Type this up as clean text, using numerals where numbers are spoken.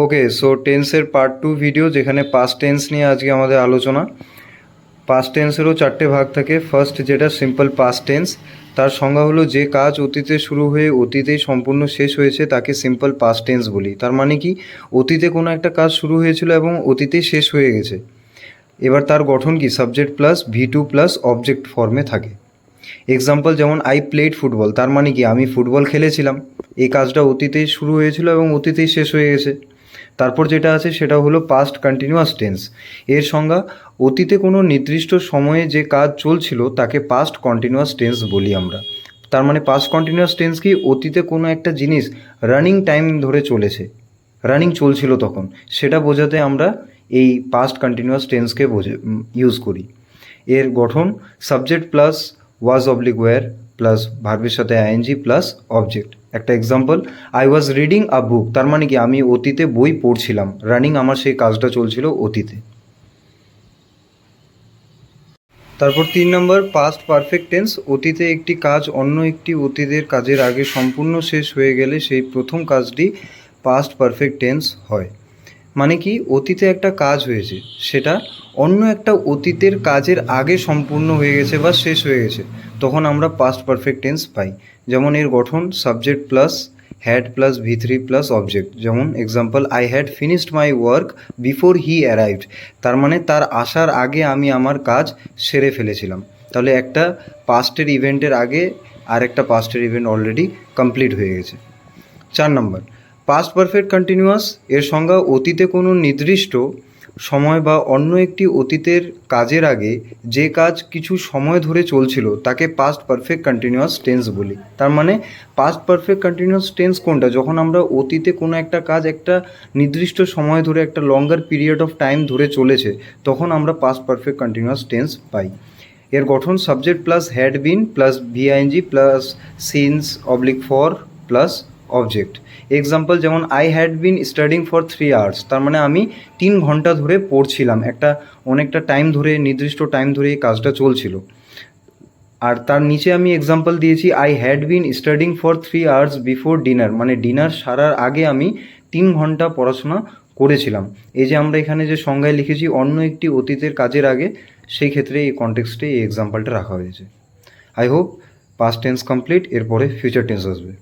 ওকে, so টেন্সের part 2 video, যেখানে past tense নিয়ে আজকে আমাদের আলোচনা। পাস্ট টেন্সেরও 4টে ভাগ থাকে। ফার্স্ট, যেটা সিম্পল পাস্ট টেন্স, তার সংজ্ঞা হলো যে কাজ অতীতে শুরু হয়ে অতীতেই সম্পূর্ণ শেষ হয়েছে তাকে সিম্পল পাস্ট টেন্স বলি। তার মানে কি, অতীতে কোনো একটা কাজ শুরু হয়েছিল এবং অতীতেই শেষ হয়ে গেছে। এবার তার গঠন কি, subject plus V2 plus object ফর্মে থাকে। এক্সাম্পল যেমন আই প্লেড ফুটবল, তার মানে কি আমি ফুটবল খেলেছিলাম। এই কাজটা অতীতেই শুরু হয়েছিল এবং অতীতেই শেষ হয়ে গেছে। তারপর যেটা আছে সেটা হলো পাস্ট কন্টিনিউয়াস টেন্স। এর সংজ্ঞা, অতীতে কোনো নির্দিষ্ট সময়ে যে কাজ চলছিল তাকে পাস্ট কন্টিনিউয়াস টেন্স বলি আমরা। তার মানে পাস্ট কন্টিনিউয়াস টেন্স কি, অতীতে কোনো একটা জিনিস রানিং টাইম ধরে চলেছে, রানিং চলছিল তখন, সেটা বোঝাতে আমরা এই পাস্ট কন্টিনিউয়াস টেন্সকে ইউজ করি। এর গঠন subject plus was oblique were plus ভার্বের সাথে আইএনজি প্লাস অবজেক্ট। একটা example, I was reading a book, তার মানে কি আমি অতীতে বই পড়ছিলাম, রানিং আমার সেই কাজটা চলছিল অতীতে। তারপর 3 নম্বর, পাস্ট পারফেক্ট টেন্স। অতীতে একটি কাজ অন্য একটি অতীতের কাজের আগে সম্পূর্ণ শেষ হয়ে গেলে সেই প্রথম কাজটি পাস্ট পারফেক্ট টেন্স হয়। মানে কি, অতীতে একটা কাজ হয়েছে, সেটা অন্য একটা অতীতের কাজের আগে সম্পূর্ণ হয়ে গেছে বা শেষ হয়ে গেছে, তখন আমরা পাস্ট পারফেক্ট টেন্স পাই। যেমন এর গঠন subject plus had plus V3 plus object. যেমন example, I had finished my work before he arrived, তার মানে তার আসার আগে আমি আমার কাজ সেরে ফেলেছিলাম। তাহলে একটা পাস্টের ইভেন্টের আগে আর একটা পাস্টের ইভেন্ট অলরেডি কমপ্লিট হয়ে গেছে। 4 নম্বর, পাস্ট পারফেক্ট কন্টিনিউয়াস। এর সংজ্ঞা, অতীতে কোনো নির্দিষ্ট সময় বা অন্য একটি অতীতের কাজের আগে যে কাজ কিছু সময় ধরে চলছিল তাকে পাস্ট পারফেক্ট কন্টিনিউয়াস টেন্স বলি। তার মানে পাস্ট পারফেক্ট কন্টিনিউয়াস টেন্স কোনটা, যখন আমরা অতীতে কোনো একটা কাজ একটা নির্দিষ্ট সময় ধরে, একটা লঙ্গার পিরিয়ড অফ টাইম ধরে চলেছে, তখন আমরা পাস্ট পারফেক্ট কন্টিনিউয়াস টেন্স পাই। এর গঠন subject plus had been plus V ING plus since oblique for plus object. Example যেমন I had been studying for 3 hours, তার মানে আমি 3 ঘন্টা ধরে পড়ছিলাম, একটা অনেকটা টাইম ধরে, নির্দিষ্ট টাইম ধরে এই কাজটা চলছিল। আর তার নিচে আমি এক্সাম্পল দিয়েছি I had been studying for 3 hours before dinner, মানে ডিনার সারার আগে আমি 3 ঘন্টা পড়াশোনা করেছিলাম। এই যে আমরা এখানে যে সংজ্ঞায় লিখেছি অন্য একটি অতীতের কাজের আগে, সেই ক্ষেত্রে এই কনটেক্সটে এই এক্সাম্পলটা রাখা হয়েছে। I hope past tense complete, এরপরে ফিউচার টেন্স আসবে।